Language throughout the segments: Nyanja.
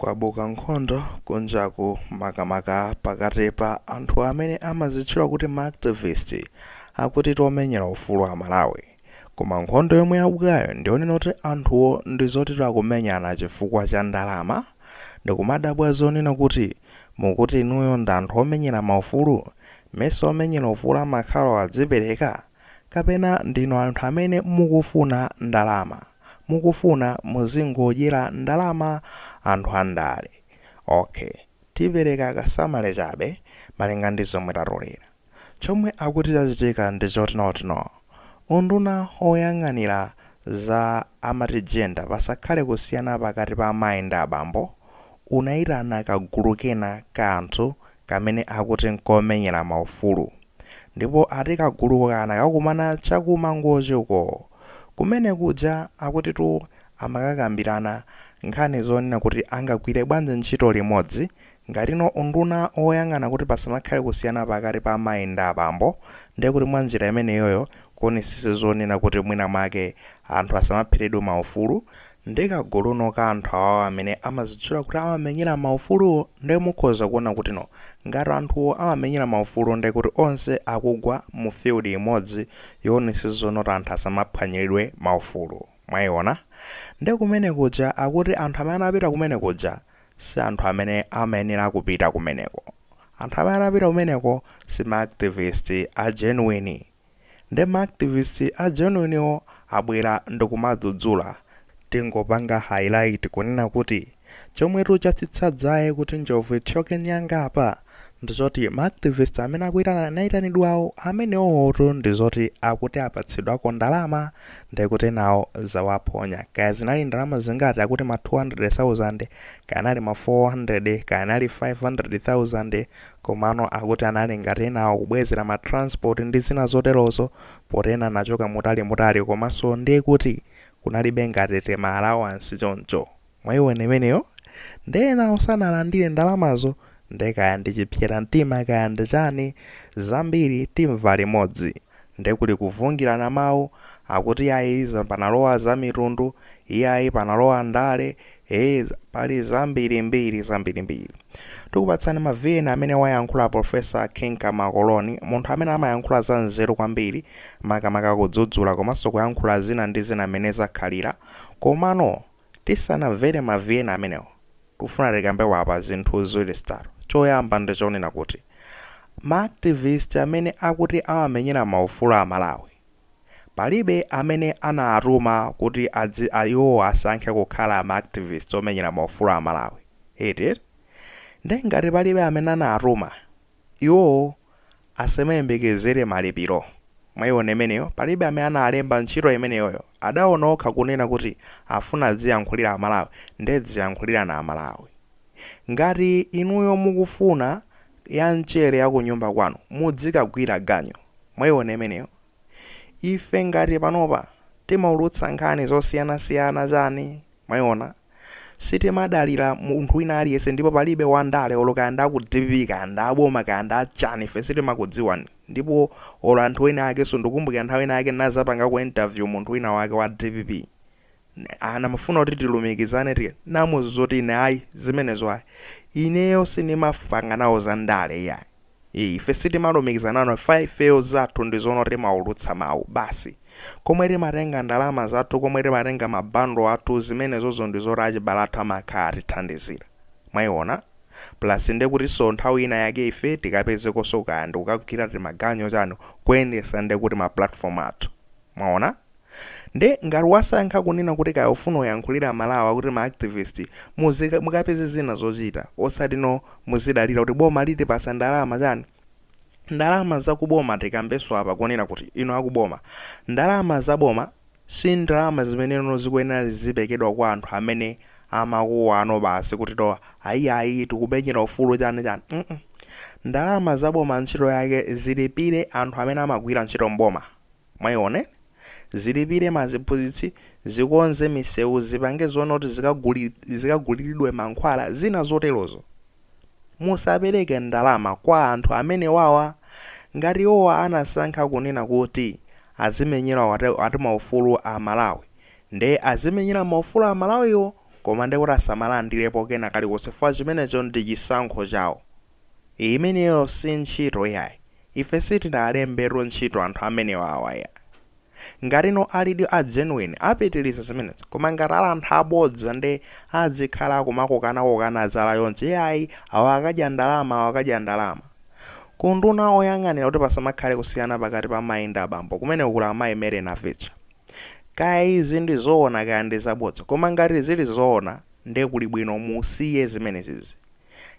Kwabuka nkhondo kunjaku makamaka pakati pa anthu amene amazitchula kuti ma-activist akuti tomenyera ufulu wa Malawi. Koma nkhondo yomwe yabukayo ndionena kuti anthuwo ndizoti akumenyana chifukwa cha ndalama. Ndikumadabwa zonena kuti mukuti inuyo ndi anthu omenyera maufulu, mese omenyera ufulu amakhala adzipereka, kapena ndino anthu amene mukufuna ndalama. Mukufuna muzingodyera ndalama anthu andale. Okay, tipereka kasamale chabe malinga ndi zomwe tatolera. Chomwe akuti chachitika ndi chotino unduna oyang'anira za amatigenda pasakhale kusiyana pakati pa amayi ndi abambo unayitana kagulu kena ka anthu kamene akuti nkomenyera maufulu. Ndipo ati kagulu kana kakumana chakumangochi uko. Kumene kuja akuti tu amakakambirana nkhani zonena kuti angagwire bwanji ntchito limodzi ngatino unduna oyang'ana kuti pasamakhale kusiyana pakati pa amayi ndi abambo, ndiye kuti mwa njira imeneyoyo kuonesese zonena kuti mwina mwake anthu asamaphiridwe maufulu. Ndi kaguluno ka anthu awawo amene amazitchula kuti amamenyera maufulu, ndiye mukhoza kuona kuti ngati anthuwo amamenyera maufulu ndiye kuti onse akugwa mu field imodzi yoonesa zonoti anthu asamaphwanyiridwe maufulu. Mwayiona? Ndiye kumene kuja akuti anthu amene anapita kumene kuja si anthu amene amayenera kupita kumeneko. Anthu amene anapita kumeneko si ma-activist a genuine. Ndiye ma-activist a genuinewo abwera ndikumadzudzula. Tingopanga highlight kunena kuti chomwetu chatsitsadzaye kuti njovu ithyoke nyanga apa ndizoti ma-activist amene akuyitanidwawo amenewoto ndizoti akuti apatsidwako ndalama ndiye kuti nawo zawaphonya. Kaya zinali ndalama zingati akuti ma 200,000, kaya anali ma 400, kaya anali 500,000, komano akuti anali ngati nawo kubwezera ma transport ndi zina zoterozo potena nachoka mutali komanso ndiye kuti kunalibe ngati ma allowance choncho. Mwayiona imeneyo? Ndiye nawo sanalandire ndalamazo ndiye kaya ndi chipyera mtima kaya ndi chani zambiri timva limodzi. Ndiye kuti kuvungirana mawu akuti ayi panalowa za mitundu, iyayi panalowa ndale, pali zambiri. Tikupatsani mavina amene wayankhula Professor King Kamakoloni, munthu amene amayankhula za nzeru kwambiri makamaka kudzudzula komanso kuyankhula zina ndi zina amene zakhalira. Komano tisanamvere mavina amenewo kufuna tikambe wapa zinthu ziwiri zitatu. Choyamba ndi chonena kuti ma-activist amene akuti amamenyera maufulu a Malawi palibe amene anatuma kuti iwo asankhe kukhala ma-activist omenyera maufulu a Malawi. Ndiye ngati palibe amene anatuma, iwo asamayembekezere malipiro. Mwayiona imeneyo? Palibe amene analemba ntchito imeneyoyo adaona okha kunena kuti afuna ziyankhulira Amalawi ndiye ziyankhulira na Amalawi. Ngati inuyo mukufuna ya mchere ya kunyumba kwanu mudzikagwira ganyo. Mwayiona imeneyo? Ife ngati panopa timaulutsa nkhani zosiyanasiyana chani. Mwayiona? Sitimadalira munthu wina aliyense ndipo palibe wandale oloka ndakudivika ndaboma kanda chani ife sitimakudziwani. Ndipo olo anthu wina ake ndikumbukira nthawi ina ake nazapanga ku interview munthu wina wake wa DPP. Anamafuna kuti tilumikizane ti namuzoti ine ayi zimenezo ayi. Ineyo sinimafanga nawo za ndale ya. Ife sitimalumikizana nawo 5 zathu ndizono timaulutsa mawu basi. Komwe timatenga ndalama zathu, komwe timatenga mabando athu zimenezozo ndizoti achibalata makhala tithandizira. Mwayiona? Plus ndiye kuti so nthawi ina yake ife tikapeze kosoka ndi kukagwira timaganyo chanu kuyendesa ndiye kuti ma platform athu. Mwaona? Ndiye ngati wasankha kunena kuti kaya ufuna uyankhulira Malawi kuti ma-activist mukapeze zina zochita osati muzidalira kuti boma liti pasa ndalama chani. Ndalama zakuboma tikambeso apa kunena kuti ino akuboma. Ndalama zaboma si ndalama zimene zikuyenera zipekedwa kwa anthu amene amakuwa basi kuti ayi tikumenyera ufulu chani. Ndalama zaboma ntchito yake zilipire anthu amene amagwira ntchito mboma. Mwayione? Zilipire maziphunzitsi, zikonze misewu, zipange zoona kuti zikaguliridwe mankhwala zina zoterozo. Musapereke ndalama kwa anthu amene wawa ngati owa anasankha kunena kuti azimenyera ati maufulu a Malawi. Ndiye azimenyera maufulu a Malawiwo koma ndikuti asamalandirepo kena kalikonse chifukwa chimenecho ndi chisankho chawo. Imeneyo si ntchito yayi. Ife sitinalembetu ntchito anthu amenewa awaya. Ngatino alidi a genuine apitiriza zimenezo, koma ngati ali anthu abodza ndi azikhala kumakokana zala yonse yayi awakadya ndalama. Kunduna oyang'anira kuti pasamakhale kusiyana pakati pa mayi ndi abambo kumene kuli amayi mere naficha. Kaya izi ndi zoona kaya ndi zabodza, koma ngati zili zoona ndi kuli bwino musiye zimenezizi.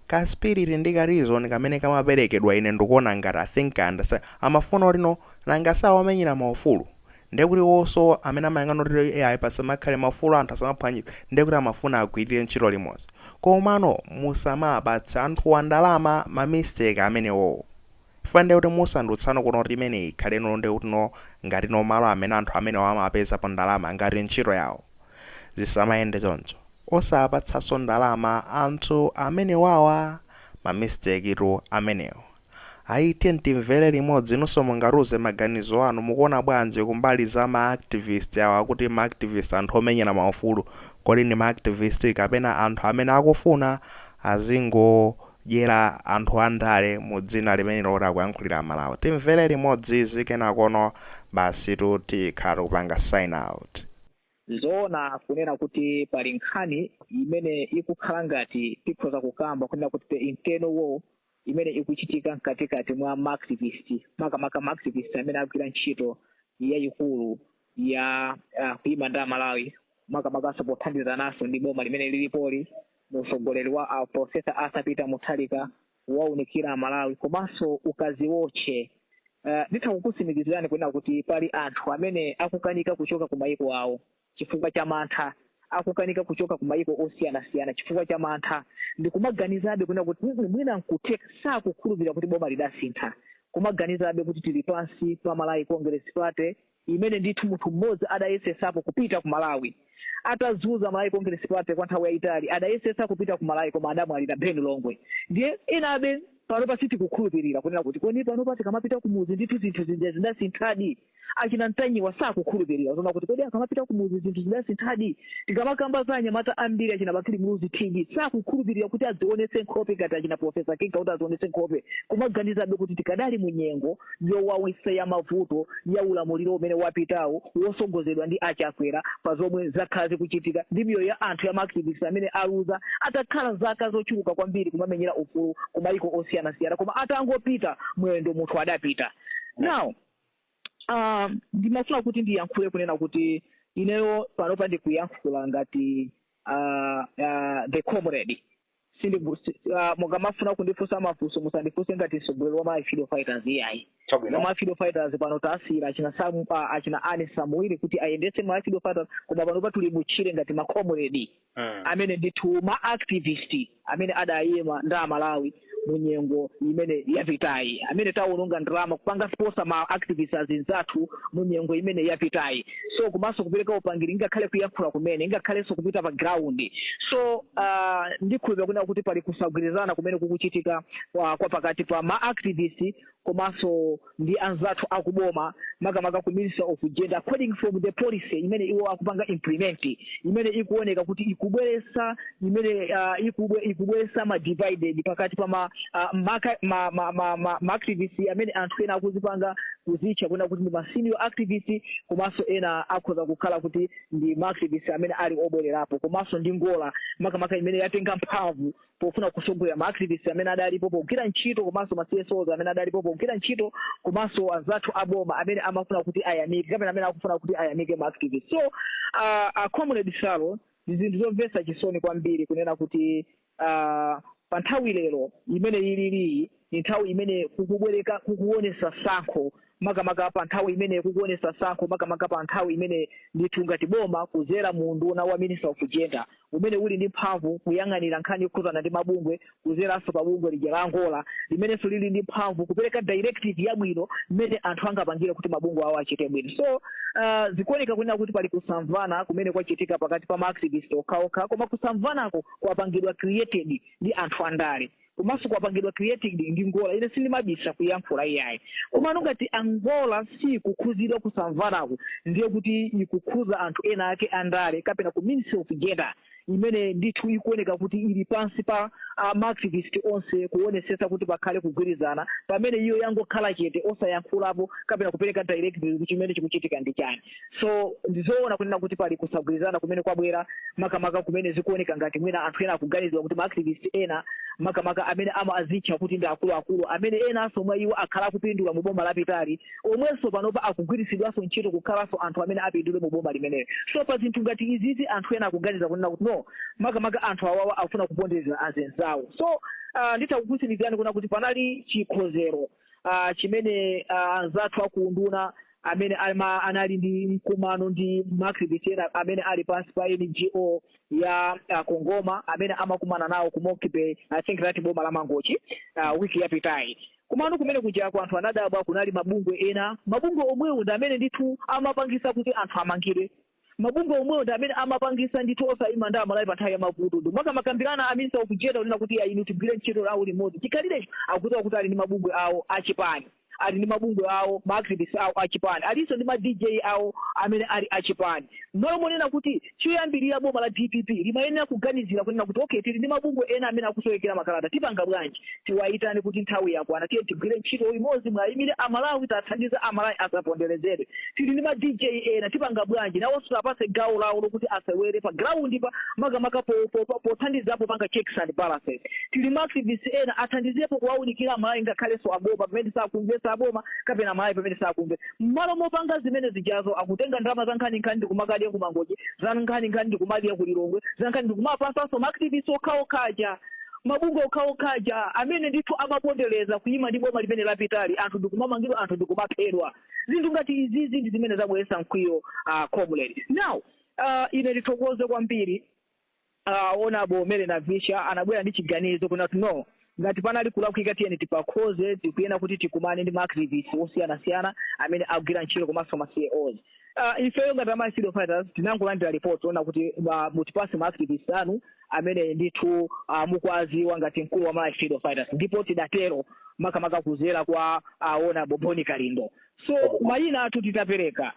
Ka spirit ndi ka reason kamene kamaperekedwa ine ndikuona ngati I think I understand. Amafuna lino nanga sawamenyera maufulu. Ndekuti wonso amene amayang'ana kuti AI pasamakhale maufulu anthu asamaphwanyidwe ndekuti amafuna agwirire ntchito limodzi. Komano musamapatsa anthu a ndalama ma mistake amenewo. Fande kuti musandutsano kuno kuti imene ikhale no ndekuti no ngati no malo amene anthu amenewo amapeza pa ndalama ngati ntchito yawo. Zisamayende choncho. Osapatsanso ndalama anthu amenewawa ma mistake tu amenewo. Aite ntimvere limodzi nonso mungaruze maganizo anu mukuona bwanji kumbali za ma-activist awa kuti ma-activist anthu omenyera maufulu kodi ni ma-activist kapena anthu amene akufuna azingodyera anthu andale mu dzina limene loti akuyankhulira Malawi. Timvere limodzi zikena kono basi tikhala kupanga sign out. Zoona kunena kuti pali nkhani imene ikukhala ngati tikhoza kukamba kunena kuti the internal war imene ikuchitika mkatikati mwa ma-activist ma-activist amene agwira ntchito yayikulu ya kuima nda Malawi makamakaso pothandiza naso ndi boma limene lilipoli musogoleri wa Professor Arthur Peter Mutharika waunikira Malawi komanso ukaziwotche. Ndithakukusimikizirani kunena kuti pali anthu amene akukanika kuchoka ku mayiko awo chifukwa cha mantha, akukanika kuchoka ku mayiko osiyana-siyana chifukwa cha mantha. Ndikumaganizabe kunena kuti mwina nkuteka sakukhulupirira kuti boma lidasintha. Kumaganizabe kuti tili pansi pa Malawi Congress Party imene ndithu munthu mmodzi adayesesapo kupita ku Malawi. Atazuza Malawi Congress Party kwa nthawi yayitali adayesesa kupita ku Malawi koma adamwalira Ben Longwe. Ndiye inabe panopa sitikukhulupirira kunena kuti kodi panopa tikamapita kumuzi ndithu zinthu zidasinthadi. Achina Ntanyiwa sakukhulupirira kunena kuti kodi akamapita kumuzi zinthu zidasinthadi. Tikamakamba za anyamata ambiri achina Bakili Muluzi TV sakukhulupirira kuti adzionetse nkhope ngati achina Professor Kinga kuti adzionetse nkhope. Kumaganizabe kuti tikadali munyengo yowawisa ya mavuto ya ulamuliro umene wapitawo wosogozedwa ndi achakwera pa zomwe zakhala zikuchitika ndi miyoyo ya anthu ya ma-activists amene aluza atakhala zaka zochuluka kwambiri kumamenyera ufulu ku mayiko osiyana-siyana koma atangopita mwendo munthu adapita. Now ndimafuna kuti ndiyankhule kunena kuti ineyo panopa ndikuyankhula ngati the comrade. Mukamafuna kundifunsa mafunso musandifunse ngati mtsogoleri wa ma-freedom fighters iyayi. Ma-freedom fighters pano tasira achina Anne Samuel kuti ayendetse ma-freedom fighters koma panopa tuli mutchire ngati ma-comrade amene ndithu ma-activist amene adayima nda Malawi munyengo imene yapitayi amene taononga ndalama kupanga sponsor ma-activists azinzathu munyengo imene yapitayi. So kumaso kupereka upangiri ngakhale kuyankhula kumene ngakhalenso kupita pa ground. So ndikhulupirira kunena kuti pali kusagwirizana kumene kukuchitika kwa pakati pa ma-activists komanso ndi anzathu akuboma makamaka ku Minister of Gender according from the policy imene iwo akupanga implement imene ikuoneka kuti ikubweresa imene ikubweresa ma divided pakati pa ma-activists amene anthu ena akuzipanga kuzicha kuna kuti ndi ma-senior activists komanso ena akhoza kukhala kuti ndi ma-activists amene ali obwererapo komanso ndi ngola makamaka imene yatenga mphamvu pofuna kusogolera ma-activists amene adalipo pogwira ntchito komanso ma-CSOs amene adalipo pogwira ntchito komanso anzathu aboma amene amafuna kuti ayamike kapena amene akufuna kuti ayamike ma-activists. So comrade Salo ndi zinthu zomvetsa chisoni kwambiri kunena kuti pa nthawi lero imene ilili ni nthawi imene kukuonesa sankho makamaka pa nthawi imene kukuonesa sankho makamaka pa nthawi imene ndithu ngati boma kuzera mu nduna wa Minister of Gender umene uli ndi mphamvu kuyang'anira nkhani yokhuzana ndi mabungwe kuzeranso pa bungwe lija la Angola limenenso lili ndi mphamvu kupereka directive yabwino mmene anthu angapangire kuti mabungwe awo achite bwino. So zikuoneka kunena kuti pali kusamvana kumene kwachitika pakati pa ma-activists okhaokha koma kusamvanako kwapangidwa created ndi anthu andale komanso kwapangidwa created ndi ngola ine sindimabisa kuyankhula iyayi komano ngati Angola si kukhuzidwa kusamvanako ndiye kuti ikukhuza anthu ena ake andale kapena ku Ministry of Gender imene ndithu ikuoneka kuti ili pansi pa maactivist onse kuonesesa kuti pakhale kugwirizana pamene iyo yangokhala chete osayankhulapo kapena kupereka directive kuti chimene chikuchitika ndi chani. So ndizoona kunena kuti pali kusagwirizana kumene kwabwera makamaka kumene zikuoneka ngati mwina anthu ena akuganizira kuti maactivist ena makamaka amene amazitcha kuti ndi akuluakulu amene enanso mwa iwo akhala akupindula mu boma lapitali omwenso panopa akugwiritsidwanso ntchito kukhalanso anthu amene apindule mu boma limenelo. So pa zinthu ngati izizi anthu ena akuganiza kunena kuti no makamaka anthu awawa afuna kupondereza azenzawo. So nditakukusimikizani kuna kuti panali chikhozero chimene anzathu akunduna amene anali ndi mkumano ndi maactivist ena amene ali pansi pa NGO ya Kongoma amene amakumana nawo ku Mokipe I think that boma la Mangochi wiki yapitayi. Kumano kumene kujako anthu anadabwa kunali mabungwe ena mabungwe omwewo ndi amene ndithu amapangisa kuti anthu amangire mabungwe omwewo ndi amene amapangisa ndithu osayima ndi amalali pa nthawi ya mavuto makamaka amisa okujeta kunena kuti inu tigwire ntchito lawo limodzi chikhalire akudziwa kuti ali ndi mabungwe awo achipani ali ndi mabungwe awo maactivists awo achipani alinso ndi ma DJ awo amene ali achipani monena kuti choyambirira boma la DPP limayenera kuganizira kunena kuti okay tili ndi mabungwe ena amene akusowekera makalata tipanga bwanji tiwayitane kuti nthawi yakwana tiye tigwire ntchito imodzi mwayimire amalawi tathandiza amalawi asaponderezedwe tili ndi ma DJ ena tipanga bwanji nawonso tapase gawo lawo lokuti asewere pa ground pa makamaka pothandizapo panga checks and balances tili ma activists ena athandizepo kuwaunikira amalawi ngakhalenso aboma pamene sakumvesa aboma kapena malawi pamene sakumve mmalo mopanga zimene zijazo akutenga ndalama za nkhani ndikumakadya ku Mangochi za nkhani ndikumadya ku Lilongwe za nkhani ndikumapasanso maactivists okhaokhaja mabungwe okhaokhaja amene ndithu amapondereza kuyima ndi boma limene lapitali anthu ndikumamangidwa anthu ndikumaphedwa zinthu ngati izizi ndi zimene zabweretsa mkwiyo comrade. Now ine ndithokoze kwambiri Honorable Melena Visha anabwera ndi chiganizo kuna no ngati panali kulakwika tiyeni tipakhoze tikuyena kuti tikumane ndi maactivists osiyanasiyana amene akugwira ntchito komanso ma CEOs. Ifeyo ngati ama freedom fighters tinangolandira report ona kuti mutipase maactivists anu amene ndithu mukwaziwa ngati mkulu wa ma freedom fighters ndipo tidatero makamaka kuzera kwa Honorable Boni Kalindo. So mayina athu titapereka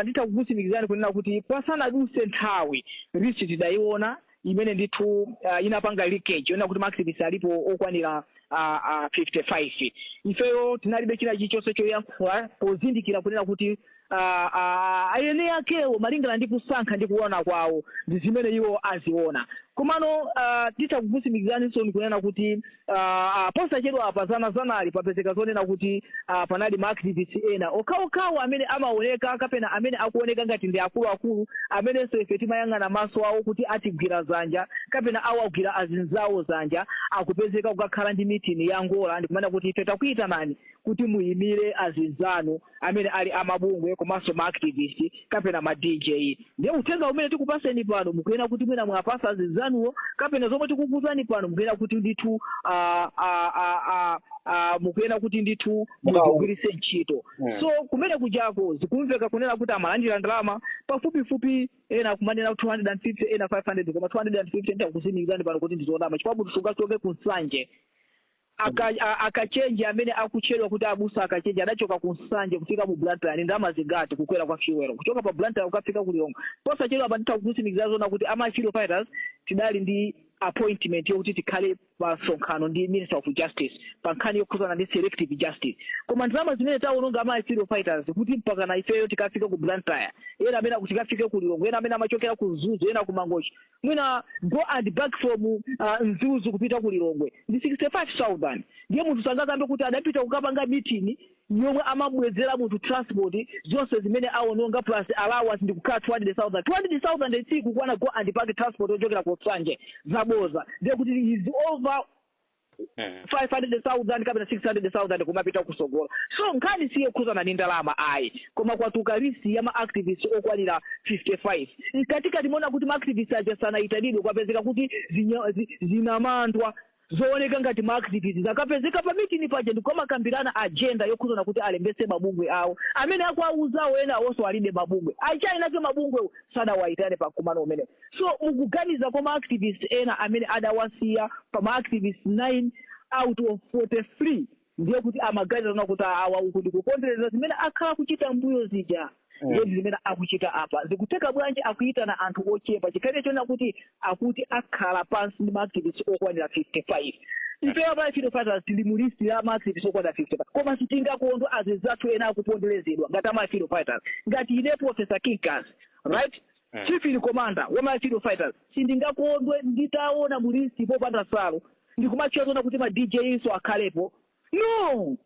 nditakukusimikizani kunena kuti pasanaduse nthawi list tidaiona imene ndithu inapanga leakage yona kuti maactivists alipo okwanira 55 ifeyo tinalibe china chichonse choyankhula pozindikira kunena kuti ayene yakewo malingana ndi kusankha ndi kuona kwawo ndi zimene iwo aziona kumano titakukusimikizaniso kunena kuti posachedwa apa zanali papezeka zonena kuti panali maactivists ena okhaokhawo amene amaoneka kapena amene akuoneka ngati ndi akuluakulu amenenso ife timayang'ana maso awo kuti atigwira zanja kapena awagwira azinzawo zanja akupezeka kukakhala ndi meeting ya Angola ndikumana kuti ife takuyitanani kuti muyimire azinzanu amene ali amabungwe komanso maactivists kapena ma DJ ndiye uthenga umene tikupaseni pano mukuyena kuti mwina mwapasa azinzanuwo kapena zomwe tikukuzani pano mukuyena kuti ndithu mukuyena kuti ndithu mugwirise ntchito. So kumene kujako zikumveka kunena kuti amalandira ndalama pafupifupi ena kumanena 250 ena 500 koma 250 nditakusimikizani pano kuti ndizodama chifukwa tusungachoke kunsanje akachenje amene akuchedwa kuti abusa akachenje adachoka kunsanje kufika mu Blantyre ndama zingati kukwera kwa Chiwero kuchoka pa Blantyre ukafika ku Lilongwe posachedwa apa nditakusimikizazona kuti ama freedom fighters tidali ndi appointment yokuti tikhale pa sonkhano ndi Minister of Justice pa nkhani yokhuzana ndi selective justice koma ndalama zimene taononga ama freedom fighters kuti mpaka na ifeyo tikafika ku Blantyre ena amene akutikafike ku Lilongwe ena amene amachokera ku Zuzu ena ku Mangochi mwina go and back from Zuzu kupita ku Lilongwe ndi 65,000 ndiye munthu sangakambe kuti adapita kukapanga meeting yomwe amabwezera munthu transport zonse zimene aononga plus allowance ndi kukhala 200,000 tsiku kwana go and back transport ochokera ku Sanje zaboza ndiye kuti is over 500,000 kapena 600,000 kumapita kusogola. So nkhani siye khuzana ndi ndalama ayi koma kwatuka list ya maactivists okwanira 55 katika timona kuti maactivists ajasana itadidwe kwapezeka kuti zinamandwa zooneka ngati maactivists zakapezeka pa meeting paje ndikomakambirana agenda yokhuzana kuti alembese mabungwe awo amene akuauzawo ena awonso alibe mabungwe achainake mabungwe sadawayitane pakumano umene. So mukuganiza kwa maactivists ena amene adawasiya pa maactivists 9 out of 43 ndiye kuti amaganiza kuti awa kuti kupondereza zimene akhala kuchita mbuyo zija ndi zimene akuchita apa zikuteka bwanji akuitana anthu ochepa chikhalire chona kuti akhala pansi ndi maactivists okwanira 55 ifeyo pa freedom fighters tili mu list ya maactivists okwanira 55 koma sitingakondwe azizathu ena akuponderezedwa ngati ama freedom fighters ngati ine Professor Kinkas right chief in commander wa ma freedom fighters sindingakondwe nditaona mu list popanda salo ndikumachiona kuti ma DJs akhalepo no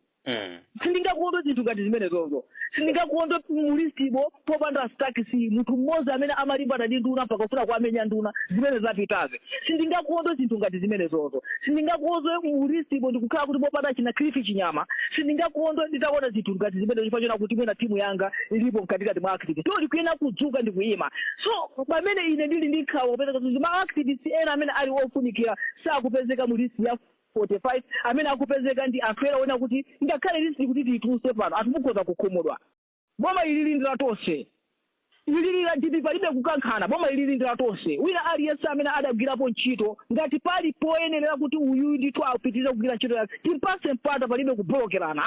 sindingakondwe zinthu ngati zimene zozo sindingakondwe mu listibo popanda stakisi munthu mmodzi amene amalimbana ndi nduna mpaka kufuna kuamenya nduna zimene zapitaze sindingakondwe zinthu ngati zimene zozo sindingakondwe mu listibo ndikukhala kuti popanda china Cliff Chinyama sindingakondwe nditaona zinthu ngati zimene zifachona kuti mwina timu yanga ilipo mkatikati mwa activists to ndikuyena kudzuka ndikuyima so pamene ine ndili ndi nkhawa kupezeka kuti ma activists ena amene ali ofunikira sakupezeka mu list ya 45 amene akupezeka ndi anthu ena ona kuti ngakhale list kuti tiituluse pano anthu mukhoza kukhumudwa boma ililindira tonse ililira ndipo palibe kukankhana boma ililindira tonse wina aliyense amene adagwirapo ntchito ngati pali poyenera kuti uyu ndithu apitirize kugwira ntchito yake timpase mpata palibe kublokerana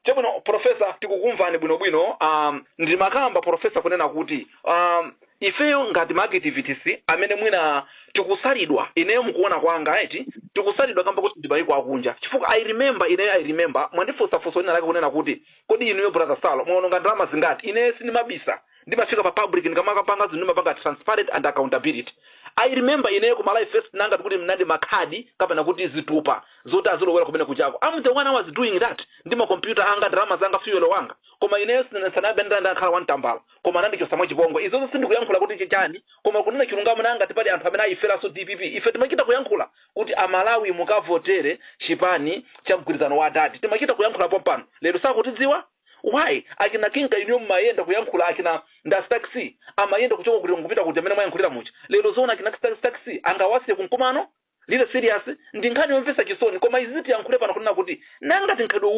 Chabwino Professor tikukumvani bwinobwino ndi makamba Professor kunena kuti ifeyo ngati maactivists amene mwina tikusalidwa ineyo mukuona kwanga eti tikusalidwa kamba kuti ndibali kwa kunja chifukwa I remember mwandifunsafunsa ina lake kunena kuti kodi inuyo brother Salo muononga ndalama zingati ine sinimabisa ndimafika pa public ndikamapanga zinthu ndimapanga transparent and accountability I remember ineyo ku Life First nanga kuti mnandi makhadi kapena kuti zitupa zoti azilowera kumene kuchako I'm the one who was doing that ndi ma computer anga drama zanga fuel wanga koma ineyo sanabenda ndakhala wantambala koma nandichosa mwa chipongo izo sindikuyankhula kuti chichani koma kunena chilungamo nanga tipali anthu amene ayifera so DPP ife timachita kuyankhula kuti amalawi mukavotere chipani cha mgwirizano wa dati timachita kuyankhula pompano lero sakutidziwa why akina kinka iniyo mayenda kuyankhula akina nda taxi amayenda kuchoka kuti ngupita kuti amene mwayankhulira mucha lero zona akina taxi angawasiye kunkumano lile serious ndi nkhani yomvesa chisoni koma iziti yankhule pano kunena kuti nanga tinkhado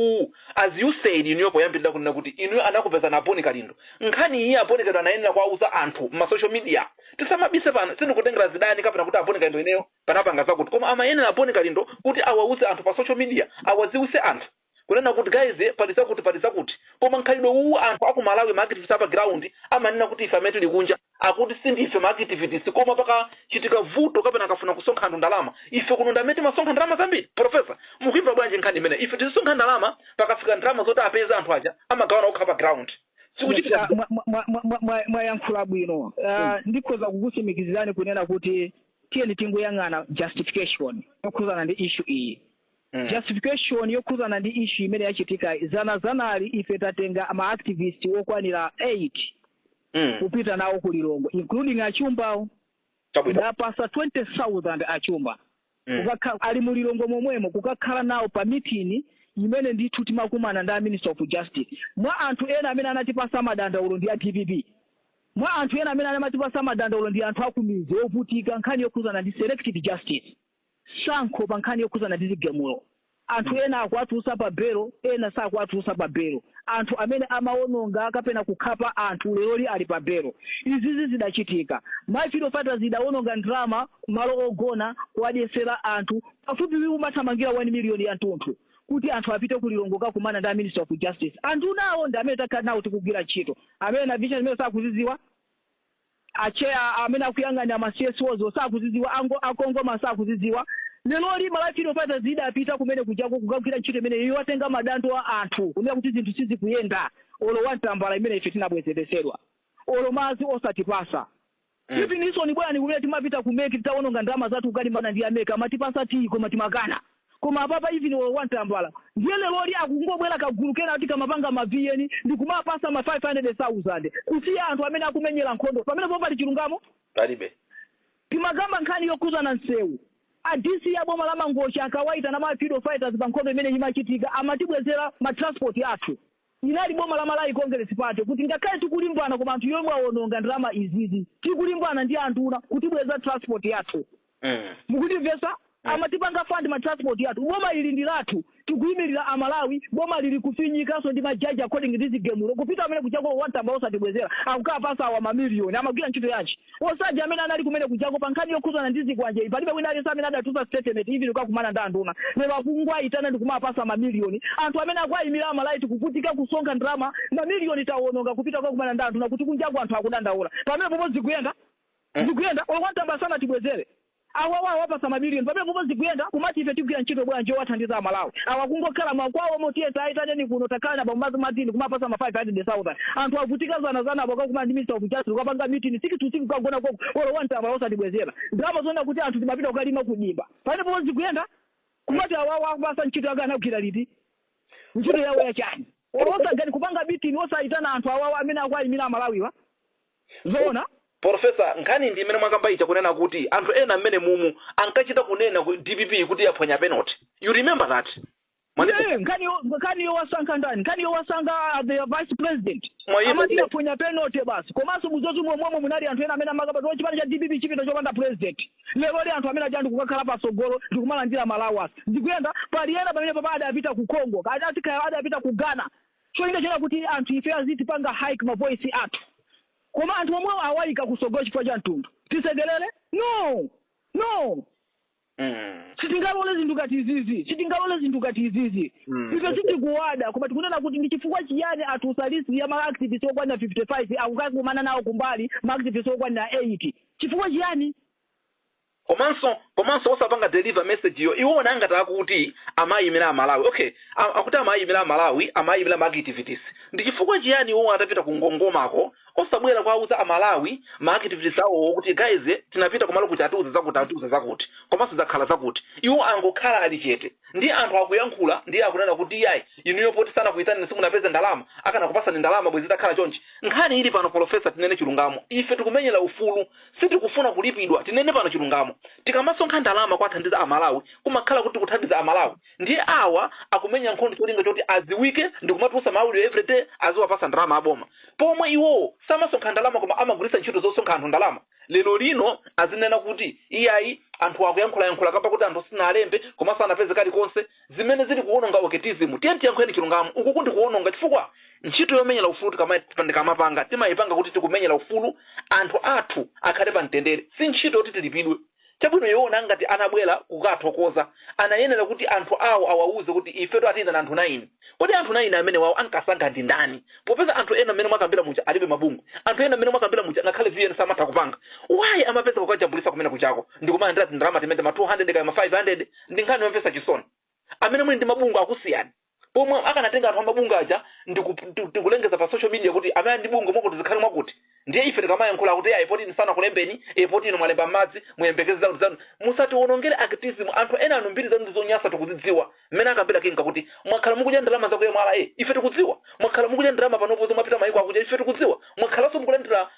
as you said iniyo poyambirira kunena kuti iniyo anakupeza na Aponi Kalindo nkhani iyi Aponi Kalindo anayenera kuwauza anthu ma social media tisamabise pano sindikutengera zidani kapena kuti Aponi Kalindo ineyo panapanga zakuti koma amayenera Aponi Kalindo kuti awauze anthu pa social media awaziwise anthu kunena kuti guys palisa kuti koma nkhalido anthu akumalawi maactivists apa ground amanena kuti ife amene likunja akuti sindife maactivists koma paka chitika vuto kapena akafuna kusonkha ndalama ife kuno ndamete masonkha ndalama zambiri Professor mukuimva bwanji nkhani imene ife tisonkha ndalama pakafika ndalama zoti apeza anthu aja amagawana okha pa ground sikuchitika mwayankhula bwino ndikhoza kukusimikizirani kunena kuti tiyeni tingoyang'ana justification yokhuzana ndi issue iyi justification yokhuzana ndi issue imene yachitika zanali ife tatenga ama activists okwanira 8 kupita nawo ku Lilongwe including achumbawo ndapasa 20,000 achumba kukakhala ali mu Lilongwe momwemo kukakhala nawo pa meeting imene ndithu timakumana ndi Minister of Justice mwa anthu ena amene anatipasa madandaulo ndi DPP mwa anthu ena amene anatipasa madandaulo ndi anthu akumizi ovutika nkhani yokhuzana ndi selective justice sankho pa nkhani yokhuzana ndi zigamulo anthu ena akwatusa pa belo ena sakwatusa pa belo anthu amene amaononga kapena kukhapa anthu lero ali pa belo izizi zidachitika my freedom fighters zidaononga drama malo ogona kuadesera anthu pafupi umathamangira 1 million ya anthu kuti anthu apite ku Lilongwe kakumana ndi Minister of Justice anthu nawo ndi amene takhala nawo tikugwira ntchito amene na vision imene sakuziziwa acheya amene akuyang'ana ma CSOs sakuziziwa akongo masakuziziwa lero li Malawi Freedom Fighters zidapita kumene kujako kugwira ntchito imene iyo watenga madando a anthu kunena kuti zinthu sizikuyenda olo wantambala imene ife tinabwezeresedwa olo mazi osatipasa even iso ni bwana kuleti timapita kumeki titaononga ndalama zathu kukalimbana ndi America matipasa koma timakana koma apapa even olo wantambala ndiye lero li akungobwera kagulu kena ati kamapanga ma VN ndi kumapasa ma 500,000 kusiya anthu amene akumenyera nkhondo pamene popali chilungamo palibe timagamba nkhani yokuzana nsewu adisi ya boma la Mangochi akawaita na ma freedom fighters bankhondo imene imachitika amatibwezera ma transport yathu inali boma la Malawi Congress Party kuti ngakhale tikulimbana koma anthu yomwe aononga ndalama izizi tikulimbana ndi anthu kutibweza transport yathu mukutimvesa amatipanga fund ma transport yathu boma ili ndilatu tikuyimirira amalawi boma lili kufinyikaso ndi majaji according to this game kupita amene kuchako wantamba osatibwezera akukaa pasa wa mamiliyoni amagwira ntchito yanji osaja amene anali kumene kuchako pankhani yokhuzana ndi zikwanje palibe wina aliyense amene adatusa statement ivi likakumana ndi anduna nevakungwa itana ndikumapasa mamiliyoni anthu amene akwayimira amalawi tikukutika kusonkha ndalama mamiliyoni tawononga kupita kwakumana ndi anduna kuti kunjaku anthu akudandaula pamene popo zikuyenda olwantamba sana tibwezere awawa wapasa mamiliyoni pamene popo zikuyenda kumati ife tigwira ntchito bwanji owathandiza amalawi awakungokhala mwakwawo motiyesa ayitaneni kuno takhala na bambazi matini kumapasa ma 500,000 anthu avutika zana abo kakumana ndi minister of justice ukapanga meeting siku kagona koko olwantamba osatibwezera ndalama zona kuti anthu timapita kukalima kudimba pamene popo zikuyenda kumati awawa akupasa ntchito yake anagwira liti ntchito yawo yachani osagani kupanga meeting osayitana anthu awawa amene akwayimira amalawiwa zoona Professor nkhani ndi imene mwakamba kunena kuti anthu ena amene mumu ankachita kunena ku DPP kuti yaphwanya penalty. You remember that? Nkani yowasankha ndani? Nkani yowasankha the vice president. Amati yaphwanya penalty basi. Komanso muzozi momwe munali anthu ena amene amakaba chipani cha DPP chipita chopanda president. Lero ali anthu amene ajandi kukakhala pasogolo ndikumalandira Malawi. Ndikuyenda pali ena pamene papa apita ku Congo, kati kaya apita ku Ghana. So ine chera kuti anthu ife azitipanga hike ma voice athu. Koma anthu omwe awayika kusogolo chifukwa cha mtundu tisegelele no sitingalole zinthu ngati izizi ife sitikuwada koma tikunena kuti ndi chifukwa chiyani anthu usalisi ya ma-activists okwanira 55 akukakumana nawo kumbali ma-activists okwanira 80 chifukwa chiyani komanso osapanga deliver message yo iwona angataka kuti amayimira amalawi okay akuti amayimira amalawi amayimira ma-activities ndi chifukwa chiyani iwo atapita kungongomako osabwera kwauza amalawi ma-activities awo kuti guys tinapita kumalo kuti atiuza zakuti komanso zakhala zakuti iwo angokhala ali chete ndi anthu akuyankhula ndi akunena kuti yayi inuyo poti sana kuitana simunapeza ndalama akana kupasani ndalama bwezi takhala chonchi nkhani ili pano professor tinene chilungamo ife tikumenyera ufulu sitikufuna kulipidwa tinene pano chilungamo tikamasonkha ndalama kwathandiza amalawi kumakhala kuti kuthandiza amalawi ndiye awa akumenya nkhondo cholinga choti aziwike ndikumatusa mawuliro every day aziwapasa ndalama aboma pomwe iwo samasonkha ndalama koma amagulisa ntchito zosonkha anthu ndalama lero lino azinena kuti iyayi anthu akuyankhula kamba kuti anthu sina alembe koma sanapeze kali konse zimene zili kuononga oketism tiyenti yankhweni chilungamo uku kuti kuononga chifukwa ntchito yomenyera ufulu tikamapanga timayipanga kuti tikumenyera ufulu anthu athu akhale pa mtendere si ntchito yoti tilipidwe chabwino yona ngati anabwera kukathokoza anayenera kuti anthu awo awauze kuti ifeto atinda na anthu 9 kodi anthu 9 amene wawo ankasankha ndi ndani popeza anthu ena amene mwakambira muja alibe mabungu anthu ena amene mwakambira muja ngakhale VN samatha kupanga why amapeza kukajambulisa kumene kuchako ndikumalandira ndalama timene ma 200 kaya ma 500 ndi nkhani yomvesa chisoni amene muli ndi mabungu akusiyana pomwe akanatenga anthu amabungu aja ndikulengeza pa social media kuti amene ndi bungu mwakuti zikhale mwakuti ndiye ife tikamayankhula kuti ayi poti nisana kulembeni poti ino mwalemba madzi muyembekeze zanu musati wonongere activism anthu ena anu mbiri zanu zonyasa tikuzidziwa mmene akambira kinga kuti mwakhala mukudya ndalama zakuye mwala ife tikudziwa mwakhala mukudya ndalama panopo zomapita mayiko akuja ife tikudziwa mwakhalanso mukulandira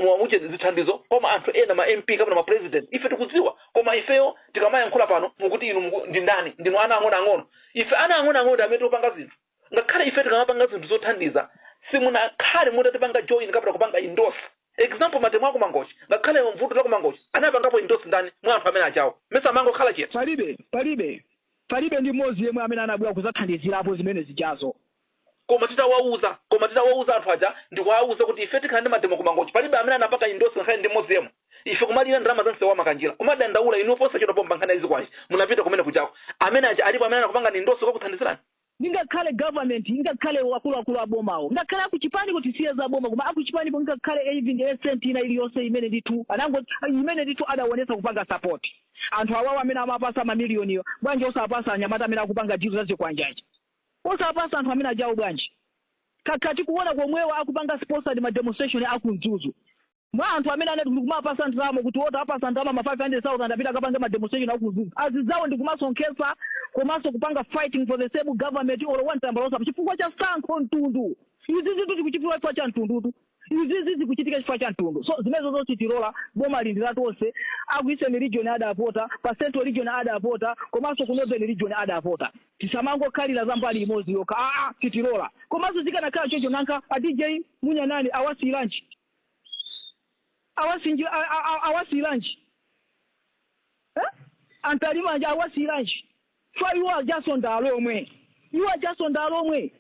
mwamuche zithandizo koma anthu ena ma MP kapena ma president ife tikudziwa koma ifeyo tikamayankhula pano mukuti inu ndi ndani ndinu ana ang'ono ife ana ang'ono amene topanga zinthu ngakhale ife tikamapanga zinthu zothandiza simunakhale mutatipanga join kapena kupanga endorse example matemo ako mangochi ngakhale mvuto la kumangochi anapangapo endorse ndani mwa anthu amene achawo mesa mango khala chete palibe ndi mozi yemwe amene anabwera kuzathandizirapo zimene zijazo koma titawauza anthu aja ndikuwauza kuti ife tikhale ndi matemo kumangochi palibe amene anapaka endorse ngakhale ndi mozi yemwe ife kumalira ndalama zonse wa makanjira kumadandaula inu ponse chito pomba nkhani izi kwanji munapita kumene kuchako amene aja alipo amene anakupanga ndi endorse kokuthandizirani ningakhale government ingakhale wakulu abomawo ngakhale akuchipani kuti siya za boma koma akuchipani po ngakhale even essence ina iliyonse imene nditu adaonesa kupanga support anthu awawo amene amapasa mamiliyoniyo bwanji osapasa anyamata amene akupanga jizo zazikwanjaji osapasa anthu amene ajawo bwanji kakati kuona komwewo akupanga sponsored ma demonstration akunzuzu mwa anthu amene anati kumapasa ndalama kuti wota apasa ndalama ma 500,000 apita akapanga ma demonstration akunzuzu azizawo ndi kumasonkhetsa komanso kupanga fighting for the same government or one time losa chifukwa cha sankho mtundu izi zinthu zikuchitika cha mtundu izi zikuchitika chifukwa cha mtundu so zimezo zonse tirola boma lindira tonse akuiseni region adapota pa central region adapota komanso ku northern region adapota tisamango khalira zambali imozi yoka titirola komanso zikanakhala chocho nanka a DJ munya nani awasilanji antalimanja awasiranji fa you are just on dalomwe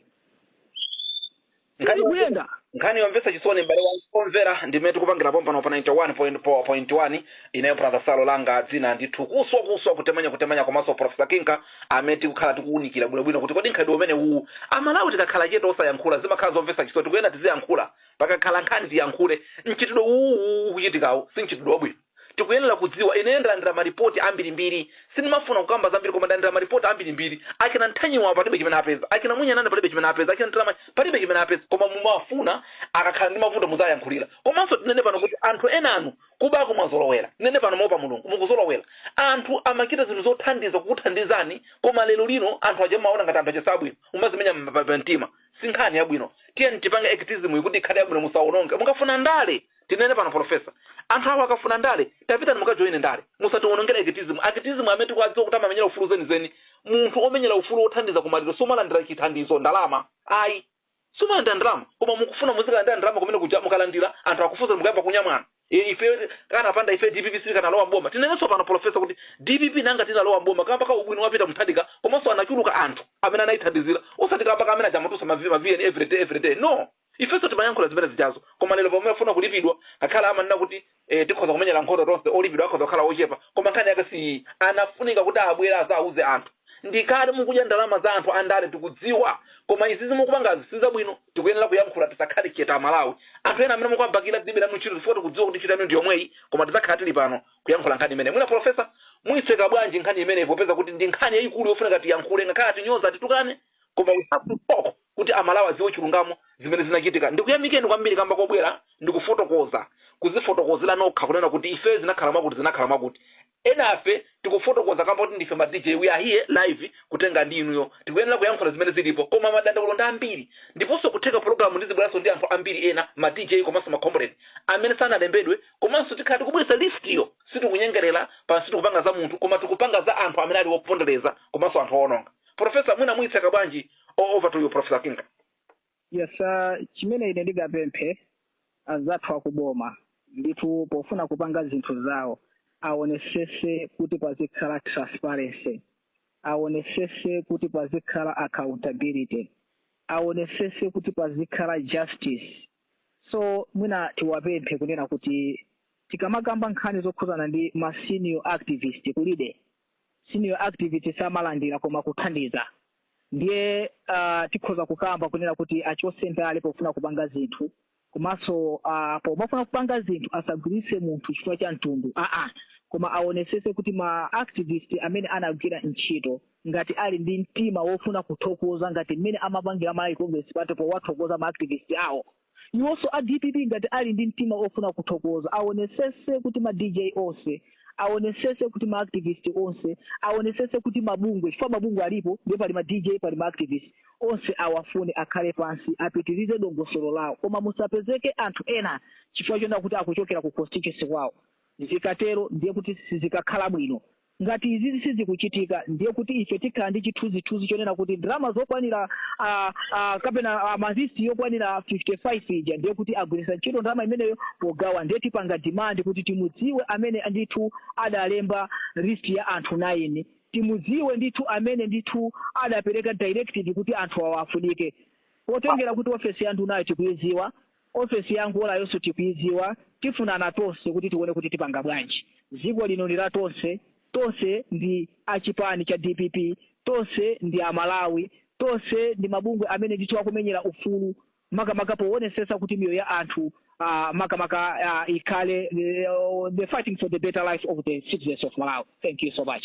kuyenda nkhani yomvetsa chisoni mbale wamvera ndimene tikupangira pompano pa 91.1 ineyo brother Salo langa dzina ndithu kuswa kutemanya komanso Professor Kinka amene tikukhala tikuunikira bwinobwino kuti kodi nkhani umene uwu amalawi tikakhala cheto osayankhula zimakhala zomvetsa chisoni tikuyenda tiziyankhula pakakhala nkhani tiyankhule mchitidwe uwu kuchitikawo si mchitidwe wabwino tikuyenera kudziwa inendera maripoti ambirimbiri sinimafuna kukamba zambiri koma ndandira maripoti ambirimbiri akina nthanyiwa palibe chimene apeza akina munyanana palibe chimene apeza akina ntrama palibe chimene apeza koma mumafuna akakhala ndi mavuto muzayankhulira komanso tinene pano kuti anthu enanu kubako mwazolowera tinene pano mopa mulungu mukuzolowera anthu amachita zinthu zothandiza kukuthandizani koma lero lino anthu achamaona ngati anthu achasabwino umazimenya mtima sinkhani yabwino tiye tipange activism ikuti ikhale yabwino musaononge mukafuna ndale tinene pano professor anthu awo akafuna ndale tapitani mukajoine ndale musatiwonongera activism amene tikuwadziwa kuti amamenyera ufulu zenizeni munthu omenyera ufulu othandiza kumaliro somalandira chithandizo ndalama ayi somalandira ndalama koma mukufuna muzikalandira ndalama kumene kuja mukalandira anthu akufuza mukayamba kunyamwana ife kana panda ife DPP kana lowa mboma tinenso pano professor kuti DPP nanga tinalowa mboma kamba ka ubwino wapita mthadika komanso anachuluka anthu amene anayithandizira usatika paka amene ajamatusa mavn every day no ifeso timayankhula zimene zijazo koma lero pomwe afuna kulipidwa akhala amanena kuti tikhoza kumenyera nkhondo tonse olipidwa akhoza kukhala ochepa koma nkhani yake si anafunika kuti abwera azauze anthu ndikale mukudya ndalama za anthu andale tikudziwa koma izi zimukupangazi sizabwino tikuyenera kuyankhula tisakhale chete amalawi anthu ena amene mukwabakira dibira muchiro tifoti kudziwa kuti chitano ndi yomweyi koma tisakhala tili pano kuyankhula nkhani imene mwina professor mwitseka bwanji nkhani imene popeza kuti ndi nkhani yayikulu yofunika tiyankhule ngakhale tinyoza titukane koma we have to talk kuti amalawi adziwe chilungamo zimene zinachitika ndikuyamikeni kwambiri kamba kobwera ndikufotokoza kuzifotokozera nokha kunena kuti ife zinakhala mwakuti enafe tikufotokoza kamba kuti ndife ma DJ we are here live kutenga ndi inuyo tikuyenera kuyankhula zimene zilipo koma madandaulo ndi ambiri ndiponso kutheka program ndizibweranso ndi anthu ambiri ena ma DJ komanso ma comrade amene sanalembedwe komanso tikhala tikubweretsa list iyo sitikunyengerera pansi tikupanga za munthu koma tikupanga za anthu amene ali wopondereza komanso anthu owononga professor mwina mwitseka bwanji over to you Professor Kinka. Yes, chimene ine ndingapemphe azathu akuboma ndithu pofuna kupanga zinthu zawo aonesese kuti pazikhala transparency, aonesese kuti pazikhala accountability, aonesese kuti pazikhala justice. So mwina tiwapemphe kunena kuti tikamakamba nkhani zokhuzana ndi ma senior activist kulide senior activist samalandira koma kuthandiza ndiye tikhoza kukamba kunena kuti achosentale pofuna kupanga zinthu komanso pomafuna kupanga zinthu asagwiritse munthu chifukwa cha mtundu koma aonesese kuti ma activist amene anagwira ntchito ngati ali ndi mtima wofuna kuthokoza ngati mmene amapangira Malawi Congress Party powathokoza ma activist awo iwonso a DPP ngati ali ndi mtima wofuna kuthokoza aonesese kuti ma DJ onse aonesese kuti ma activist onse aonesese kuti mabungwe chifukwa mabungwe alipo ndipo pali ma DJ pali ma activist onse awafune akhale pansi apitirize dongosolo lawo koma musapezeke anthu ena chifukwa chonda kuti akuchokera ku constituency kwawo zikatero ndiye kuti sizikakhala bwino ngati izi sizikuchitika ndiye kuti ife tikhala ndi chithunzithunzi chonena kuti drama zokwanira kapena mazisi yokwanira 55 ija ndiye kuti agwiritsa ntchito drama imeneyo pogawa ndiye tipanga demand kuti timudziwe amene ndithu adalemba list ya anthu 9 timudziwe ndithu amene ndithu adapereka directed kuti anthu awafunike potengera kuti office ya nduna tikuiziwa office yangu ola yonse tikuiziwa tifunana tonse kuti tione kuti tipanga bwanji dziko lino lila tonse ndi achipani cha DPP tonse ndi amalawi tonse ndi mabungwe amene ndithu akumenyera ufulu makamaka powonesesa kuti miyo ya anthu makamaka ikhale the fighting for the better life of the citizens of Malawi. Thank you so much.